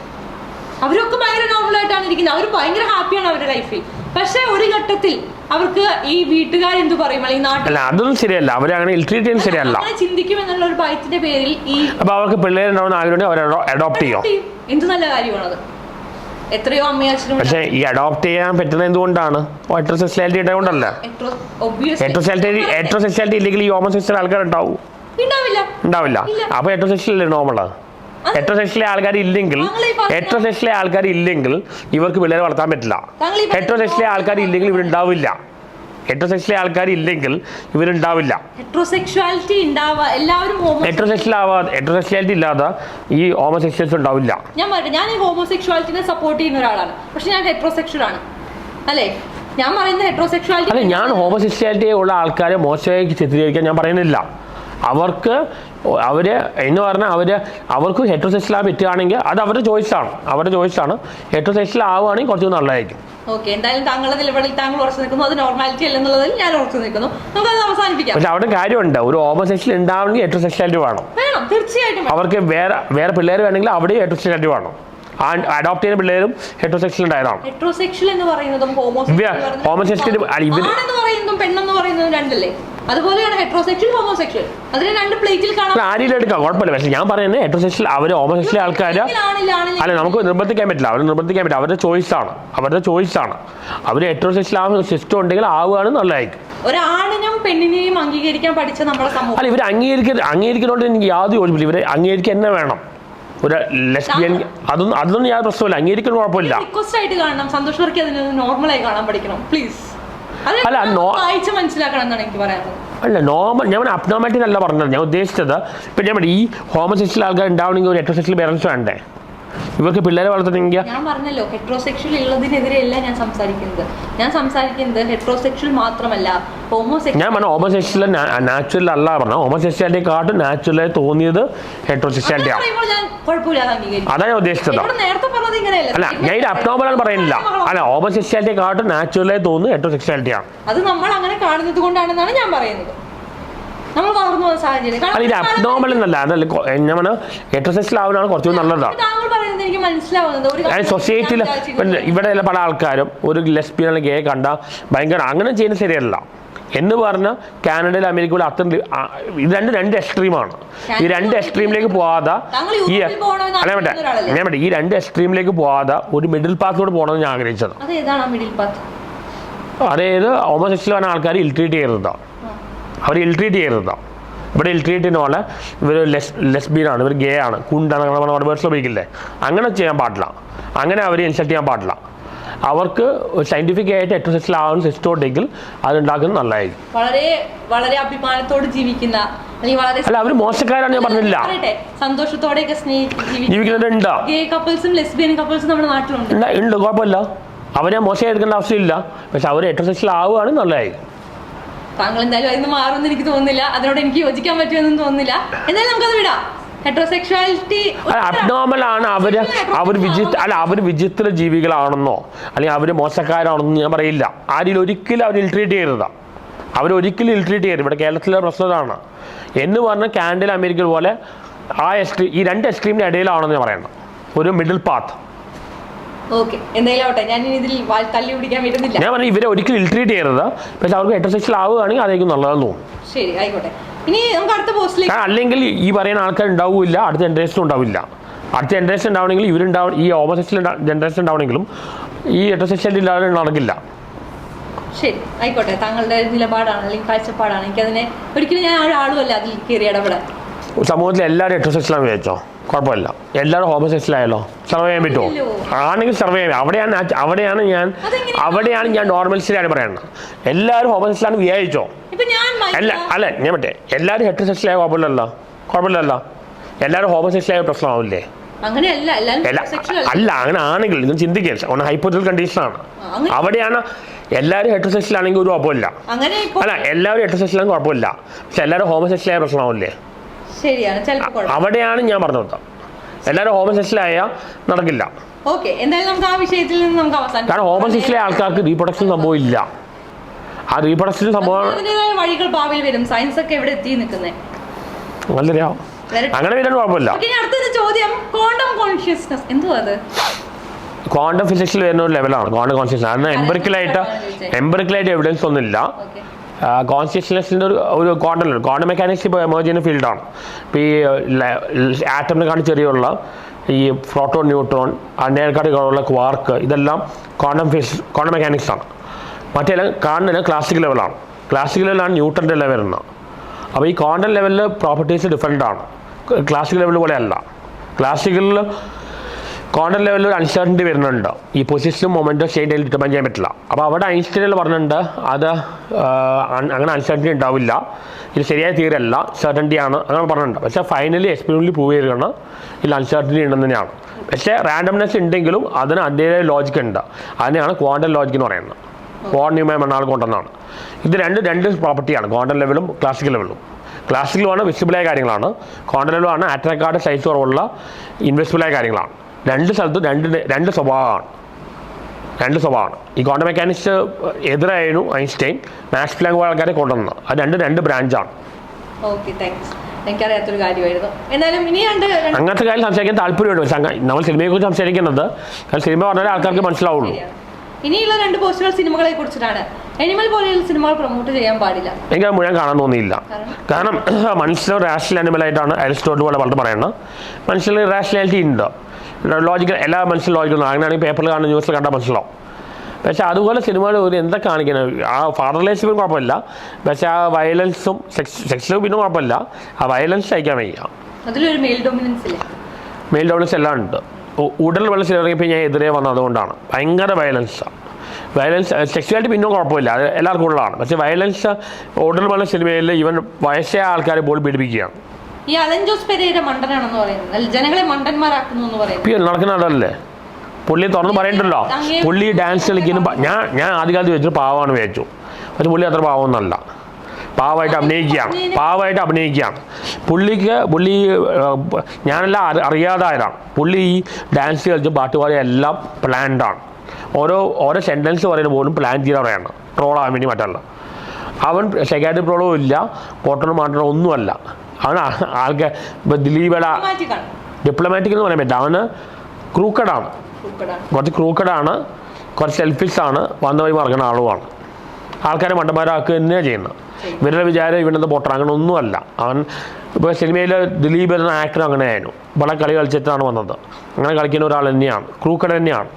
അവരൊക്കെ ഭയങ്കര നോർമലായിട്ടാണ് ഇരിക്കുന്നത്. അവർ ഭയങ്കര ഹാപ്പിയാണ് അവരുടെ ലൈഫിൽ. പക്ഷെ ഒരു ഘട്ടത്തിൽ അവർക്ക് ഈ വീട്ടുകാർ എന്ത് പറയും, അല്ലെങ്കിൽ നാട്ടിൽ അതൊന്നും ശരിയല്ല. അവരങ്ങനെ ഇൽട്രീറ്റ് ചെയ്യുന്നത് ശരിയല്ല. ചിന്തിക്കും എന്നുള്ള ഒരു ഭയത്തിന്റെ പേരിൽ ഈ അപ്പൊ അവർക്ക് പിള്ളേരുണ്ടാവുന്ന ആഗ്രഹം അവർ അഡോപ്റ്റ് ചെയ്യും. എന്ത് നല്ല കാര്യമാണത്. എത്രയോ അമ്മയും അച്ഛനും. പക്ഷെ ഈ അഡോപ്റ്റ് ചെയ്യാൻ പറ്റുന്നത് എന്തുകൊണ്ടാണ്? ഹെറ്ററോസെക്സ്വാലിറ്റി കൊണ്ടല്ല. ഹെറ്ററോസെക്സ്വാലിറ്റി ഇല്ലെങ്കിൽ ഈ ഹോമോസെക്സ്വൽ ആൾക്കാർ ഉണ്ടാവില്ല. അപ്പൊ ഹെറ്ററോസെക്സ്വൽ നോർമലാ. ഹെറ്ററോസെക്സ്വൽ ആൾക്കാർ ഇല്ലെങ്കിൽ ഇവർക്ക് പിള്ളേരെ വളർത്താൻ പറ്റില്ല. ഹെറ്ററോസെക്സ്വൽ ആൾക്കാർ ഇല്ലെങ്കിൽ ഇവരുണ്ടാവില്ല. ഹെറ്ററോസെക്സ്വാലിറ്റി ഇല്ലാതെ ഈ ഹോമോസെക്സ്വൽസ് ഉണ്ടാവില്ല. ഞാൻ ഈ ഹോമോസെക്സ്വാലിറ്റിനെ സപ്പോർട്ട് ചെയ്യുന്ന ഒരാളാണ്. പക്ഷെ ഞാൻ ഹെറ്ററോസെക്സ്വൽ ആണ് അല്ലേ? ഞാൻ പറയുന്നത് ഹെറ്ററോസെക്സ്വാലിറ്റി അല്ല. ഞാൻ ഹോമോസെക്സ്വാലിറ്റി ഉള്ള ആൾക്കാരെ മോശമായി ചിത്രീകരിക്കാൻ ഞാൻ പറയുന്നില്ല. അവർക്ക് എന്ന് പറഞ്ഞാൽ അവർക്ക് ഹെറ്ററോസെക്സ്വൽ ആകാൻ പറ്റുകയാണെങ്കിൽ അത് അവരുടെ ചോയ്സാണ്. ഹെറ്ററോസെക്സ്വൽ ആവുകയാണെങ്കിൽ കുറച്ച് നല്ലതായിരിക്കും. ഓക്കെ, എന്തായാലും താങ്കളുടെ നിലപാടിൽ താങ്കൾ ഉറച്ചു നിൽക്കുന്നു. അത് നോർമാലിറ്റി അല്ലെന്നുള്ളതിൽ ഞാൻ ഉറച്ചു നിൽക്കുന്നു. നമുക്കത് അവസാനിപ്പിക്കാം. പക്ഷെ അവിടെ കാര്യമുണ്ട്. ഒരു ഹോമോസെക്സ്വൽ ഉണ്ടാവണമെങ്കിൽ ഹെറ്ററോസെക്സ്വാലിറ്റി വേണം. തീർച്ചയായിട്ടും. അവർക്ക് വേറെ പിള്ളേർ വേണമെങ്കിൽ അവിടെ ഹെറ്ററോസെക്സ്വാലിറ്റി വേണം. അഡോപ്റ്റ് ചെയ്യുന്ന പിള്ളേരും ഹെറ്ററോസെക്സ്വൽ ഉണ്ടായതാണ്. ഹെറ്ററോസെക്സ്വൽ എന്ന് പറയുന്നതും ഹോമോസെക്സ്വൽ പെണ്ണെന്ന് പറയുന്നതും രണ്ടല്ലേ? അതുപോലെയാണ് ഹെറ്ററോസെക്സ്വൽ ഹോമോസെക്സ്വൽ. അതിനെ രണ്ട് പ്ലേറ്റിൽ കാണാം. ആരെയും എടുക്കാം, കുഴപ്പമില്ല. പക്ഷെ ഞാൻ പറയുന്നത് ഹെറ്ററോസെക്സ്വൽ അവര് ഹോമോസെക്സ്വൽ ആൾക്കാർ അല്ല, നമുക്ക് നിർബന്ധിക്കാൻ പറ്റില്ല. അവരുടെ ചോയ്സാണ്. അവർ ഹെറ്ററോസെക്സ്വൽ ആവുന്ന സിസ്റ്റം ഉണ്ടെങ്കിൽ ആവുകയാണ് നല്ലതായിരിക്കും. ഒരാണിനും പെണ്ണിനെയും അംഗീകരിക്കാൻ പഠിച്ച നമ്മുടെ സമൂഹം അല്ല, ഇവർ അംഗീകരിക്കുന്നതുകൊണ്ട് എനിക്ക് യാതൊരു യോജിപ്പില്ല. ഇവരെ അംഗീകരിക്കാൻ തന്നെ വേണം. ഒരു ലെസ്ബിയൻ അതൊന്നും യാതൊരു പ്രശ്നമില്ല. അംഗീകരിക്കുന്ന കുഴപ്പമില്ല. റിക്വസ്റ്റ് ആയിട്ട് കാണണം. സന്തോഷ് വർക്കി അതിന് നോർമലായി കാണാൻ പഠിക്കണം പ്ലീസ്. അല്ല, മനസ്സിലാക്കണം എന്നാണ് എനിക്ക് പറയാനുള്ളത്. അല്ല, നോർമൽ ഞാൻ അബ്നോർമാലിറ്റി അല്ല പറഞ്ഞത്. ഞാൻ ഉദ്ദേശിച്ചത് ഇപ്പം ഞാൻ ഈ ഹോമോസെക്സ്വൽ ആൾക്കാർ ഉണ്ടാവണമെങ്കിൽ ഒരു ഹെറ്ററോസെക്സ്വൽ പേരൻസ് വേണ്ടേ? ഇവർക്ക് പിള്ളേരെ വളർത്തണമെങ്കിൽ ഞാൻ പറഞ്ഞല്ലോ, ഹെറ്ററോസെക്സ്വൽ ഉള്ളതിനെതിരെയല്ല ഞാൻ സംസാരിക്കുന്നത് ഹെറ്ററോസെക്സ്വൽ മാത്രമല്ല ഹോമോസെക്സ്വൽ. ഞാൻ പറഞ്ഞ ഹോമോസെക്സ്വൽ നാച്ചുറൽ അല്ല പറഞ്ഞ ഹോമോസെക്സ്വാലിറ്റിയെക്കാട്ടും നാച്ചുറലായി തോന്നിയത് ഹെറ്ററോസെക്സ്വാലിറ്റി ആണ്. അതാണ് ഞാൻ ഉദ്ദേശിച്ചത്. അല്ല, ഞാൻ ഇത് അബ്നോർമൽ പറയുന്നില്ല. അല്ല, ഹോമോസെക്സ്വാലിറ്റിയെക്കാട്ടും നാച്ചുറലായി തോന്നുന്നത് ഹെറ്ററോസെക്സ്വാലിറ്റി ആണ്. അത് നമ്മൾ അങ്ങനെ കാണുന്നത് കൊണ്ടാണെന്നാണ് ഞാൻ പറയുന്നത്. നമ്മൾ വളർന്നു പോകുന്ന സാഹചര്യം ഇത് അബ്നോർമൽ എന്നല്ല. അതല്ല ഞാൻ പറഞ്ഞ ഹെറ്ററോസെക്സ്വൽ ആവുന്നതാണ് കുറച്ചുകൂടി നല്ലതാണ്. സൊസൈറ്റിയിൽ ഇവിടെ പല ആൾക്കാരും ഒരു ലെസ്ബിയൻ അല്ലെങ്കിൽ ഗേ കണ്ട ഭയങ്കര അങ്ങനെ ചെയ്യുന്നത് ശരിയല്ല എന്ന് പറഞ്ഞാൽ കാനഡയിൽ അമേരിക്കയിൽ അത്ര ഇത് രണ്ട് എക്സ്ട്രീമാണ്. ഈ രണ്ട് എക്സ്ട്രീമിലേക്ക് പോവാതെ ഈ രണ്ട് എക്സ്ട്രീമിലേക്ക് പോവാതെ ഒരു മിഡിൽ പാത്തിലൂടെ പോകണമെന്ന് ഞാൻ ആഗ്രഹിച്ചത്. അതായത് ഹോമോസെക്സ്വൽ ആയ ആൾക്കാർ ഇൽട്രീറ്റ് ചെയ്യരുതാണ്. അവർ ഇൽട്രീറ്റ് ചെയ്യരുതാണ്. ഇവിടെ ഇൽട്രീറ്റ് ചെയ്യുന്ന പോലെ ഇവർ ലെസ്ബിയനാണ്, ഇവർ ഗേ ആണ്, കുണ്ടാണ്, നമ്മുടെ വേർഡ്സ് ഉപയോഗിക്കില്ലേ, അങ്ങനെ ചെയ്യാൻ പാടില്ല. അങ്ങനെ അവർ ഇൻസൾട്ട് ചെയ്യാൻ പാടില്ല. അവർക്ക് സയന്റിഫിക് ആയിട്ട് ഹെറ്ററോസെക്സ്വൽ ആവുന്ന സിസ്റ്റം ഉണ്ടെങ്കിൽ അതുണ്ടാക്കുന്നത് നല്ലതായിരിക്കും. വളരെ വളരെ അഭിമാനത്തോട് ജീവിക്കുന്ന അല്ല, അവർ മോശക്കാരാണ് ഞാൻ പറഞ്ഞില്ല. സന്തോഷത്തോടെ ജീവിക്കുന്നുണ്ട്. ഉണ്ട്, കുഴപ്പമില്ല. അവരെ മോശമായി എടുക്കേണ്ട ആവശ്യമില്ല. പക്ഷെ അവർ ഹെറ്ററോസെക്സ്വൽ ആവുകയാണ് നല്ലതായിരിക്കും. താങ്കൾ എന്തായാലും അതിന് മാറുമെന്ന് എനിക്ക് തോന്നുന്നില്ല. അതിനോട് എനിക്ക് യോജിക്കാൻ പറ്റുമെന്ന് തോന്നുന്നില്ല. എന്തായാലും നമുക്കത് വിടാം. ഹെറ്ററോസെക്സ്വാലിറ്റി അബ്നോർമൽ ആണ്. അവർ വിചിത്ര ജീവികളാണെന്നോ അല്ലെങ്കിൽ അവർ മോശക്കാരാണെന്നോ ഞാൻ പറയില്ല. ഒരിക്കലും അവർ ഇൽട്രീറ്റ് ചെയ്യരുത്. ഇവിടെ കേരളത്തിലെ പ്രശ്നമാണ് എന്ന് പറഞ്ഞാൽ കാനഡയിൽ അമേരിക്ക പോലെ ഈ രണ്ട് എക്സ്ട്രീമിന്റെ ഇടയിലാണെന്ന് ഞാൻ പറയണം. ഒരു മിഡിൽ പാത്ത്. ഞാൻ പറഞ്ഞു ഇവരെ ഒരിക്കലും ഇൽട്രീറ്റ് ചെയ്യരുത്. പക്ഷെ അവർക്ക് ഹെറ്ററോസെക്സ്വൽ ആവുകയാണെങ്കിൽ അതായിരിക്കും നല്ലതെന്ന് തോന്നുന്നു. ശരി, ആയിക്കോട്ടെ. ഇനി നമുക്ക് അടുത്ത പോസ്റ്റിലേക്ക്. അല്ലെങ്കിൽ ഈ പറയുന്ന ആൾക്കാർ ഉണ്ടാവില്ല, അടുത്ത ജനറേഷൻ ഉണ്ടാവില്ല. അടുത്ത ജനറേഷൻ ഉണ്ടാവണമെങ്കിൽ ഈ ഹോമോസെക്സ്വൽ ജനറേഷൻ ഉണ്ടാവണമെങ്കിലും ഈ ഹെറ്ററോസെക്സ്വാലിറ്റി ഇല്ലാതെ നടക്കില്ല. ശരി, ആയിക്കോട്ടെ. താങ്കളുടെ നിലപാടാണ് അല്ലെങ്കിൽ കാഴ്ചപ്പാടാണ്. എനിക്കതിനെ ഒരിക്കലും ഞാൻ ഒരാളുമല്ല അതിൽ കയറി ഇടപെടാൻ. സമൂഹത്തിൽ എല്ലാവരും ഹെറ്ററോസെക്സ്വൽ വിചാരിച്ചോ? കുഴപ്പമില്ല. എല്ലാവരും ഹോമോസെക്സ്വൽ ആയാലോ? സർവൈവ് ചെയ്യാൻ പറ്റുമോ? ആണെങ്കിൽ സർവൈവ് ചെയ്യാം. അവിടെയാണ് ഞാൻ നോർമൽസിലാണ് പറയുന്നത്. എല്ലാവരും ഹോമോസെക്സ്വൽ ആണ് വിചാരിച്ചോ? അല്ല, ഞാൻ മറ്റേ എല്ലാവരും ഹെറ്ററോസെക്സ്വൽ ആയ കുഴപ്പമില്ലല്ലോ. എല്ലാവരും ഹോമോസെക്സ്വൽ ആയ പ്രശ്നമാവില്ലേ? അല്ല, അങ്ങനെ ആണെങ്കിൽ നിങ്ങൾ ചിന്തിക്കുക. ഹൈപ്പോത്തറ്റിക്കൽ കണ്ടീഷനാണ്. അവിടെയാണ് എല്ലാവരും ഹെറ്ററോസെക്സ്വൽ ആണെങ്കിൽ ഒരു കുഴപ്പമില്ല. അല്ല, എല്ലാവരും ഹെറ്ററോസെക്സ്വൽ ആണെങ്കിൽ കുഴപ്പമില്ല. പക്ഷെ എല്ലാവരും ഹോമോസെക്സ്വൽ ആയ പ്രശ്നമാവില്ലേ? ശരിയാണ്, ചിലപ്പോൾ അവിടെയാണ് ഞാൻ പറഞ്ഞത്. എല്ലാവരും ഹോമോസെക്ഷലായ നടക്കില്ല. ഓക്കെ, എന്തായാലും നമുക്ക് ആ വിഷയത്തിൽ നിന്ന് നമുക്ക് അവസാനം. കാരണം ഹോമോസെക്ഷലായ ആൾക്കാർക്ക് റീപ്രൊഡക്ഷൻ സംഭവം ഇല്ല. ആ റീപ്രൊഡക്ഷൻ സംഭവം വഴികൾ ഭാവിയിൽ വരും. സയൻസ് ഒക്കെ എവിടെ എത്തി നിൽക്കുന്നത് നല്ലതാ, അങ്ങനെ വരാൻ കുഴപ്പമില്ല. അടുത്തൊരു ചോദ്യം, ക്വാണ്ടം കോൺഷ്യസ്നസ് എന്തുവാ അത്? ക്വാണ്ടം ഫിസിക്സിൽ വരുന്ന ഒരു ലെവലാണ് ക്വാണ്ടം കോൺഷ്യസ്നസ്. അതിന് എംപറിക്കലായിട്ട് എവിഡൻസ് ഒന്നുമില്ല. കോൺഷ്യസ്നെസ്സിൻ്റെ ഒരു ക്വാണ്ടം മെക്കാനിക്സ് ഇപ്പോൾ എമേർജ് ചെയ്യുന്ന ഫീൽഡാണ്. ഇപ്പോൾ ഈ ആറ്റമിനെക്കാളും ചെറിയുള്ള ഈ പ്രോട്ടോൺ, ന്യൂട്രോൺ, അതിനേക്കാളുള്ള ക്വാർക്ക്, ഇതെല്ലാം ക്വാണ്ടം മെക്കാനിക്സ് ആണ്. മറ്റേല്ലാം കാണുന്നത് ക്ലാസിക് ലെവലാണ്. ക്ലാസിക് ലെവലാണ് ന്യൂട്ടൻ്റെ ലെവൽ വരുന്നത്. അപ്പോൾ ഈ ക്വാണ്ടം ലെവലിൽ പ്രോപ്പർട്ടീസ് ഡിഫറെൻ്റ് ആണ്, ക്ലാസിക് ലെവൽ പോലെ അല്ല. ക്ലാസിക്കലിൽ ക്വാണ്ടം ലെവലിൽ ഒരു അൺസർട്ടനിറ്റി വരുന്നുണ്ട്. ഈ പൊസിഷനും മൊമെൻറ്റും സ്റ്റേറ്റ് ഡിറ്റർമൈൻ ചെയ്യാൻ പറ്റില്ല. അപ്പോൾ അവിടെ ഐൻസ്റ്റൈനിൽ പറഞ്ഞിട്ടുണ്ട് അത് അങ്ങനെ അൺസർട്ടനിറ്റി ഉണ്ടാവില്ല, ഇത് ശരിയായ തിയറി അല്ല, സർട്ടനിറ്റി ആണ്, അങ്ങനെ പറഞ്ഞിട്ടുണ്ട്. പക്ഷേ ഫൈനലി എക്സ്പെരിമെൻ്റിൽ പ്രൂവ് ചെയ്തിരിക്കുകയാണ് ഇതിൽ അൺസർട്ടനിറ്റി ഉണ്ടെന്ന് തന്നെയാണ്. പക്ഷേ റാൻഡംനെസ് ഉണ്ടെങ്കിലും അതിന് അതിൻ്റെതായ ലോജിക്ക് ഉണ്ട്. അതിനെയാണ് ക്വാണ്ടം ലോജിക്ക് എന്ന് പറയുന്നത്. ക്വാണ്ടം ന്യൂമൻ മണ്ണാൾ കൊണ്ടെന്നാണ്. ഇത് രണ്ട് പ്രോപ്പർട്ടിയാണ്, ക്വാണ്ടം ലെവലും ക്ലാസിക്കൽ ലെവലും. ക്ലാസിക്കലുമാണ് വിസിബിളായ കാര്യങ്ങളാണ്, ക്വാണ്ടം ലെവലാണ് ആറ്റക്കാട് സൈസ് കുറവുള്ള ഇൻവിസിബിളായ കാര്യങ്ങളാണ്. രണ്ട് സ്ഥലത്തും രണ്ട് സ്വഭാവമാണ്. ഈ ക്വാണ്ടം മെക്കാനിക്സ് എതിരായിരുന്നു ഐൻസ്റ്റൈൻ, മാക്സ് പ്ലാങ്ക് പോലെ ആൾക്കാരെ കൊണ്ടുവന്നത്. അത് രണ്ട് ബ്രാഞ്ചാണ്. എനിക്കറിയാത്തൊരു കാര്യമായിരുന്നു. എന്നാലും ഇനി അങ്ങനത്തെ കാര്യം സംസാരിക്കാൻ താല്പര്യമുണ്ട്. നമ്മൾ സിനിമയെക്കുറിച്ച് സംസാരിക്കുന്നത് കാരണം സിനിമ പറഞ്ഞാലേ ആൾക്കാർക്ക് മനസ്സിലാവുള്ളൂ. ഇനിയുള്ള 2 പോസ്റ്റുകൾ സിനിമകളെ കുറിച്ചിട്ടാണ്. അനിമൽ പോലെയുള്ള സിനിമകൾ പ്രൊമോട്ട് ചെയ്യാൻ പാടില്ല. എനിക്ക് അത് മുഴുവൻ കാണാൻ തോന്നിയില്ല. കാരണം മനുഷ്യർ റാഷണൽ ആനിമലായിട്ടാണ് അരിസ്റ്റോട്ടിൽ പോലെ വളരെ പറയുന്നത്. മനുഷ്യന് റാഷണാലിറ്റി ഉണ്ട്, ലോജിക്കൽ, എല്ലാ മനുഷ്യരും ലോജിക്കൽ. അങ്ങനെയാണെങ്കിൽ പേപ്പറിൽ കാണുന്ന ന്യൂസിൽ കണ്ടാൽ മനസ്സിലാവും. പക്ഷേ അതുപോലെ സിനിമകൾ ഒരു എന്താ കാണിക്കുന്നത്, ആ ഫാദർലെസ്സും കുഴപ്പമില്ല, പക്ഷേ ആ വയലൻസും സെക്സിലും പിന്നെ കുഴപ്പമില്ല, ആ വയലൻസ് സഹിക്കാൻ വയ്യ. അതിലൊരു മെയിൽ ഡോമിനൻസ് എല്ലാം ഉണ്ട്. ഉടൽ വെള്ള സിനിമ ഞാൻ എതിരെ വന്നത് അതുകൊണ്ടാണ്. ഭയങ്കര വയലൻസ് സെക്സ്വാലിറ്റി പിന്നെ കുഴപ്പമില്ല, അത് എല്ലാവർക്കും ഉള്ളതാണ്. പക്ഷേ വയലൻസ് ഉടൽ വെള്ള സിനിമയിൽ ഇവൻ വയസ്സായ ആൾക്കാരെ പോലും പീഡിപ്പിക്കുകയാണ്. ഈ അലൻ ജോസ് പെരേര മണ്ടനാണെന്ന് പറയുന്നത്, ജനങ്ങളെ മണ്ടന്മാരാക്കുന്നു എന്ന് പറയുന്നത് നടക്കുന്ന അതല്ലേ. പുള്ളി തുറന്ന് പറയണ്ടല്ലോ, പുള്ളി ഡാൻസ് കളിക്കുന്നു. ഞാൻ ആദ്യകാലത്ത് വെച്ചിട്ട് പാവമാണ് വിചാരിച്ചു. പക്ഷെ പുള്ളി അത്ര പാവമൊന്നല്ല, പാവമായിട്ട് അഭിനയിക്കുകയാണ്. പുള്ളി ഞാനെല്ലാം അറിയാതായതാണ്. പുള്ളി ഈ ഡാൻസ് കളിച്ചും പാട്ടുപാടി എല്ലാം പ്ലാൻഡാണ്. ഓരോ സെൻറ്റൻസ് പറയുന്നത് പോലും പ്ലാൻ ചെയ്ത് പറയാണ്, ട്രോളാകാൻ വേണ്ടി മറ്റല്ല. അവൻ സെക്യൂരിറ്റി പ്രോബ്ലവും ഇല്ല, പൊട്ടണോ മാറ്റണോ ഒന്നുമല്ല. അവൻ ആൾക്കാർ ഇപ്പോൾ ദിലീപട ഡിപ്ലോമാറ്റിക് എന്ന് പറയാൻ പറ്റില്ല. അവന് ക്രൂക്കഡാണ്, കുറച്ച് ക്രൂക്കഡാണ്, കുറച്ച് സെൽഫിഷാണ്, വന്ന വഴി മറക്കുന്ന ആളുമാണ്. ആൾക്കാരെ മണ്ടന്മാരാക്കുക തന്നെയാണ് ചെയ്യുന്നത്. ഇവരുടെ വിചാരം ഇവനെന്ത് പൊട്ടണം, അങ്ങനെ ഒന്നുമല്ല. അവൻ ഇപ്പോൾ സിനിമയിൽ ദിലീപ് എന്ന ആക്ടർ അങ്ങനെയായിരുന്നു, വളരെ കളി കളിച്ചിട്ടാണ് വന്നത്. അങ്ങനെ കളിക്കുന്ന ഒരാൾ തന്നെയാണ്, ക്രൂക്കഡ് തന്നെയാണ്.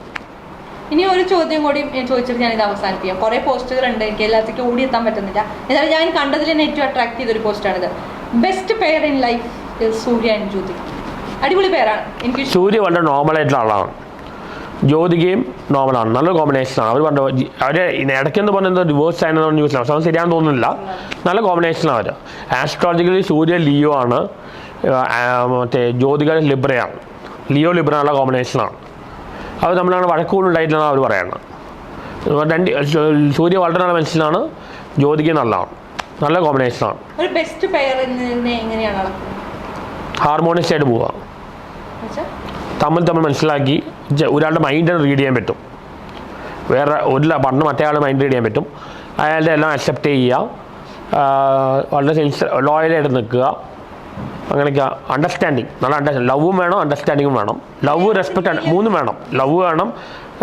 ഇനി ഒരു ചോദ്യം കൂടി ചോദിച്ചിട്ട് ഞാനിത് അവസാനിപ്പിക്കാം. കുറേ പോസ്റ്റുകളുണ്ട്, എനിക്ക് എല്ലാത്തേക്കും ഓടിയെത്താൻ പറ്റുന്നില്ല. എന്നാലും ഞാൻ കണ്ടതിൽ തന്നെ ഏറ്റവും അട്രാക്ട് ചെയ്തൊരു പോസ്റ്റാണിത്. Best pair in life Surya and Jyothika. അടിപൊളി പേരാണ്. എനിക്ക് സൂര്യ വളരെ നോർമലായിട്ടുള്ള ആളാണ്, ജ്യോതികയും നോർമലാണ്, നല്ലൊരു കോമ്പിനേഷനാണ്. അവർ ഇടയ്ക്കെന്ന് പറഞ്ഞത് ഡിവോഴ്സ് ആയെന്ന് ന്യൂസിലാണ്, പക്ഷെ അത് ശരിയാണെന്ന് തോന്നുന്നില്ല. നല്ല കോമ്പിനേഷനാണ് അവർ. ആസ്ട്രോളജിക്കലി സൂര്യ ലിയോ ആണ്, മറ്റേ ജ്യോതിക ലിബ്രയാണ്. ലിയോ ലിബ്ര നല്ല കോമ്പിനേഷനാണ്. അത് തമ്മിലാണ് വഴക്കുകളുണ്ടായിട്ടാണ് അവർ പറയുന്നത്. സൂര്യ വളരെ നല്ല മനുഷ്യനാണ്, ജ്യോതിക നല്ലതാണ്, നല്ല കോമ്പിനേഷനാണ്. ഒരു ബെസ്റ്റ് പെയർ എങ്ങനെയാണ് ഹാർമോണിയസ് ആയിട്ട് പോവുക, തമ്മിൽ മനസ്സിലാക്കി ഒരാളുടെ മൈൻഡ് റീഡ് ചെയ്യാൻ പറ്റും. വേറെ പണ്ട് മറ്റേ ആളുടെ മൈൻഡ് റീഡ് ചെയ്യാൻ പറ്റും. അയാളുടെ എല്ലാം അക്സെപ്റ്റ് ചെയ്യുക, വളരെ ലോയലായിട്ട് നിൽക്കുക, അങ്ങനെയൊക്കെ. അണ്ടർസ്റ്റാൻഡിങ്, നല്ല ലവും വേണം, അണ്ടർസ്റ്റാൻഡിങ്ങും വേണം. ലവ് റെസ്പെക്റ്റ് മൂന്നും വേണം. ലവ് വേണം,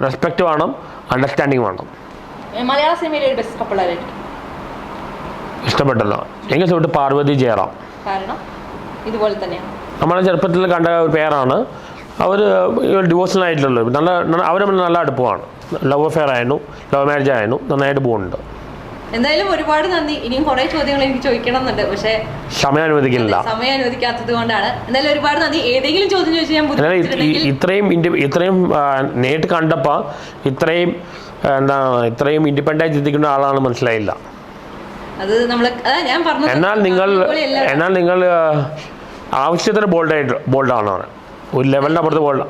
റെസ്പെക്റ്റ് വേണം, അണ്ടർസ്റ്റാൻഡിങ് വേണം. മലയാള സിനിമയിലെ ഒരു ബെസ്റ്റ് കപ്പിൾ ആയിരിക്കും ഇഷ്ടപ്പെട്ടല്ലോ എനിക്ക് സുഹൃത്ത് പാർവതി ജയറാം. കാരണം ഇതുപോലെ തന്നെയാണ് നമ്മളെ ചെറുപ്പത്തിൽ കണ്ട ഒരു പേരാണ്. അവർ ഡിവോഴ്സണായിട്ടുള്ളത് അവർ നല്ല അടുപ്പമാണ്. ലവ് അഫെയർ ആയിരുന്നു, ലവ് മാരേജ് ആയിരുന്നു, നന്നായിട്ട് പോകുന്നുണ്ട്. എന്തായാലും ഒരുപാട് നന്ദി. ഇനിയും കുറേ ചോദ്യങ്ങൾ എനിക്ക് ചോദിക്കണമെന്നുണ്ട്, പക്ഷേ സമയം അനുവദിക്കാത്തത് കൊണ്ടാണ്. എന്തായാലും ഒരുപാട് നന്ദി. ഏതെങ്കിലും ചോദ്യം ചോദിച്ചാൽ ഞാൻ ഇത്രയും നേരിട്ട് കണ്ടപ്പോൾ ഇത്രയും ഇൻഡിപെൻഡൻ്റ് ചിന്തിക്കുന്ന ആളാണ് മനസ്സിലായില്ല. അത് നമ്മൾ ഞാൻ പറഞ്ഞു. എന്നാൽ നിങ്ങൾ ആവശ്യത്തിന് ബോൾഡാണ്, ഒരു ലെവലിൻ്റെ അപ്പുറത്ത് ബോൾഡ്,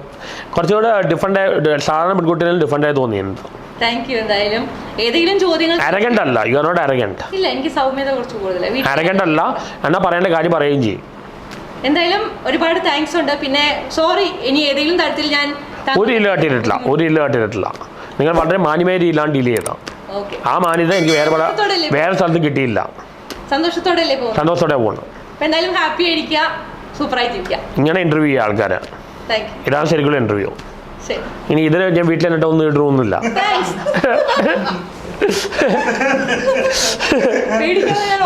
കുറച്ചുകൂടെ ഡിഫറെൻ്റ്, സാധാരണ പെൺകുട്ടികളിൽ ഡിഫറെൻ്റായി തോന്നിയിട്ടുണ്ട്. Thank you. എന്തായാലും ഏതെങ്കിലും ചോദ്യങ്ങൾ അരഗന്റ് അല്ല, യു ആർ നോട്ട് അരഗന്റ്. ഇല്ല, എനിക്ക് സൗമ്യത കുറച്ച് കൂടുതലാണ്. അരഗന്റ് അല്ല, എന്നാൽ പറയേണ്ട കാര്യം പറയുകയും ചെയ്യും. എന്തായാലും ഒരുപാട് താങ്ക്സ് ഉണ്ട്. പിന്നെ സോറി, ഇനി ഏതെങ്കിലും തരത്തിൽ ഞാൻ ഒരു ഇല്ല കാട്ടിയിട്ടില്ല. നിങ്ങൾ വളരെ മാന്യമായ രീതിയിലാണ് ഡീൽ ചെയ്തത്. ആ മാന്യത എനിക്ക് വേറെ സ്ഥലത്ത് കിട്ടിയില്ല. സന്തോഷത്തോടെ പോകണം. എന്തായാലും ഹാപ്പി ആയിരിക്കുക, സൂപ്പറായിട്ടിരിക്കുക. ഇങ്ങനെ ഇന്റർവ്യൂ ചെയ്യുക ആൾക്കാരെ, ഇതാണ് ശരിക്കുള്ള ഇന്റർവ്യൂ. ഇനി ഇതിനെ ഞാൻ വീട്ടിൽ എന്നിട്ട് ഒന്നും ഇടണമെന്നില്ല. പേടിക്കാതെ ഞാൻ